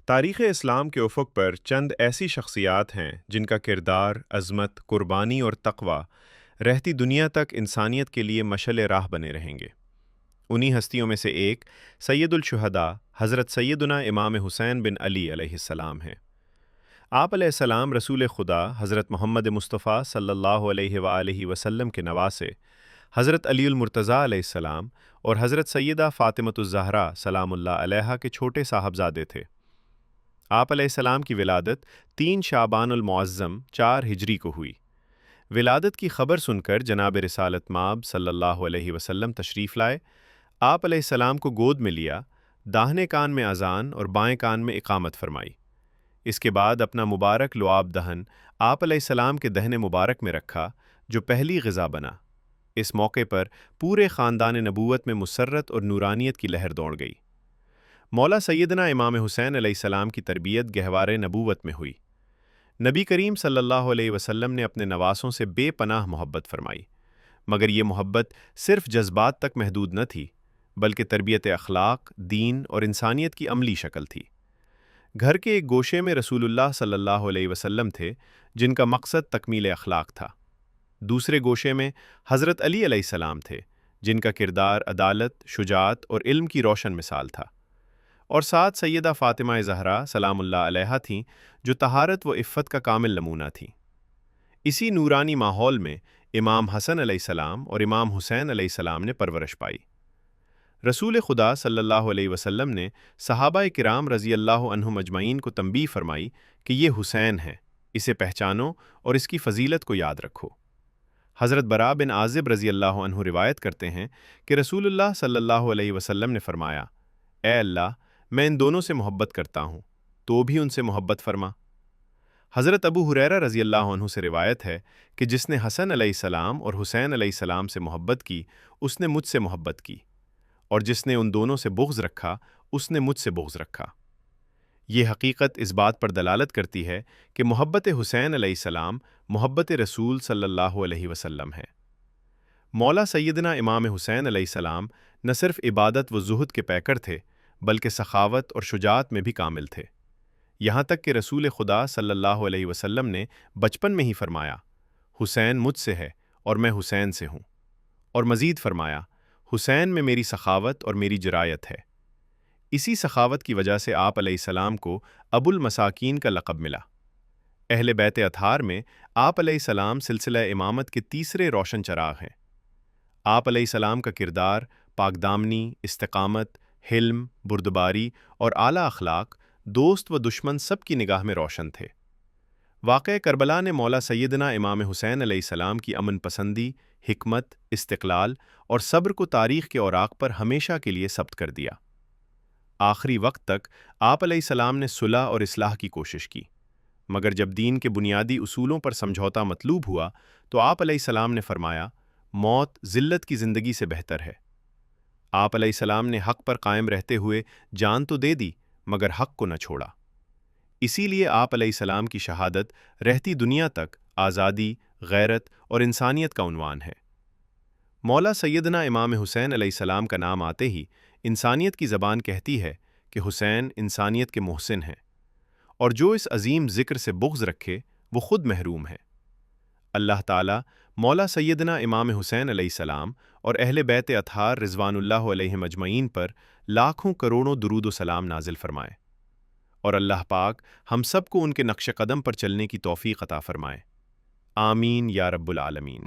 تاریخ اسلام کے افق پر چند ایسی شخصیات ہیں جن کا کردار، عظمت، قربانی اور تقوی رہتی دنیا تک انسانیت کے لیے مشعل راہ بنے رہیں گے۔ انہی ہستیوں میں سے ایک سید الشہداء حضرت سیدنا امام حسین بن علی علیہ السلام ہیں۔ آپ علیہ السلام رسول خدا حضرت محمد مصطفیٰ صلی اللہ علیہ وآلہ وسلم کے نواسے حضرت علی المرتضیٰ علیہ السلام اور حضرت سیدہ فاطمۃ الزہرا سلام اللہ علیہا کے چھوٹے صاحبزادے تھے۔ آپ علیہ السلام کی ولادت 3 شعبان المعظم 4 ہجری کو ہوئی۔ ولادت کی خبر سن کر جناب رسالت مآب صلی اللہ علیہ وسلم تشریف لائے، آپ علیہ السلام کو گود میں لیا، داہنے کان میں اذان اور بائیں کان میں اقامت فرمائی۔ اس کے بعد اپنا مبارک لعاب دہن آپ علیہ السلام کے دہن مبارک میں رکھا جو پہلی غذا بنا۔ اس موقع پر پورے خاندان نبوت میں مسرت اور نورانیت کی لہر دوڑ گئی۔ مولا سیدنا امام حسین علیہ السلام کی تربیت گہوارِ نبوت میں ہوئی۔ نبی کریم صلی اللہ علیہ وسلم نے اپنے نواسوں سے بے پناہ محبت فرمائی، مگر یہ محبت صرف جذبات تک محدود نہ تھی، بلکہ تربیت اخلاق، دین اور انسانیت کی عملی شکل تھی۔ گھر کے ایک گوشے میں رسول اللہ صلی اللہ علیہ وسلم تھے جن کا مقصد تکمیل اخلاق تھا۔ دوسرے گوشے میں حضرت علی علیہ السلام تھے جن کا کردار عدالت، شجاعت اور علم کی روشن مثال تھا، اور ساتھ سیدہ فاطمہ زہرا سلام اللہ علیہا تھیں جو طہارت و عفت کا کامل نمونہ تھیں۔ اسی نورانی ماحول میں امام حسن علیہ السلام اور امام حسین علیہ السلام نے پرورش پائی۔ رسول خدا صلی اللہ علیہ وسلم نے صحابہ کرام رضی اللہ عنہم اجمعین کو تنبیہ فرمائی کہ یہ حسین ہے، اسے پہچانو اور اس کی فضیلت کو یاد رکھو۔ حضرت براء بن عازب رضی اللہ عنہ روایت کرتے ہیں کہ رسول اللہ صلی اللہ علیہ وسلم نے فرمایا، اے اللہ، میں ان دونوں سے محبت کرتا ہوں، تو بھی ان سے محبت فرما۔ حضرت ابو ہریرہ رضی اللہ عنہ سے روایت ہے کہ جس نے حسن علیہ السلام اور حسین علیہ السلام سے محبت کی، اس نے مجھ سے محبت کی، اور جس نے ان دونوں سے بغض رکھا، اس نے مجھ سے بغض رکھا۔ یہ حقیقت اس بات پر دلالت کرتی ہے کہ محبت حسین علیہ السلام محبت رسول صلی اللہ علیہ وسلم ہے۔ مولا سیدنا امام حسین علیہ السلام نہ صرف عبادت و زہد کے پیکر تھے، بلکہ سخاوت اور شجاعت میں بھی کامل تھے، یہاں تک کہ رسول خدا صلی اللہ علیہ وسلم نے بچپن میں ہی فرمایا، حسین مجھ سے ہے اور میں حسین سے ہوں، اور مزید فرمایا، حسین میں میری سخاوت اور میری جرایت ہے۔ اسی سخاوت کی وجہ سے آپ علیہ السلام کو ابو المساکین کا لقب ملا۔ اہل بیت اطہار میں آپ علیہ السلام سلسلہ امامت کے تیسرے روشن چراغ ہیں۔ آپ علیہ السلام کا کردار پاکدامنی، استقامت، حلم، بردباری اور اعلیٰ اخلاق دوست و دشمن سب کی نگاہ میں روشن تھے۔ واقعہ کربلا نے مولا سیدنا امام حسین علیہ السلام کی امن پسندی، حکمت، استقلال اور صبر کو تاریخ کے اوراق پر ہمیشہ کے لیے ثبت کر دیا۔ آخری وقت تک آپ علیہ السلام نے صلح اور اصلاح کی کوشش کی، مگر جب دین کے بنیادی اصولوں پر سمجھوتا مطلوب ہوا تو آپ علیہ السلام نے فرمایا، موت ذلت کی زندگی سے بہتر ہے۔ آپ علیہ السلام نے حق پر قائم رہتے ہوئے جان تو دے دی، مگر حق کو نہ چھوڑا۔ اسی لیے آپ علیہ السلام کی شہادت رہتی دنیا تک آزادی، غیرت اور انسانیت کا عنوان ہے۔ مولا سیدنا امام حسین علیہ السلام کا نام آتے ہی انسانیت کی زبان کہتی ہے کہ حسین انسانیت کے محسن ہیں، اور جو اس عظیم ذکر سے بغض رکھے وہ خود محروم ہے۔ اللہ تعالیٰ مولا سیدنا امام حسین علیہ السلام اور اہل بیت اطہار رضوان اللہ علیہم اجمعین پر لاکھوں کروڑوں درود و سلام نازل فرمائے، اور اللہ پاک ہم سب کو ان کے نقش قدم پر چلنے کی توفیق عطا فرمائے۔ آمین یا رب العالمین۔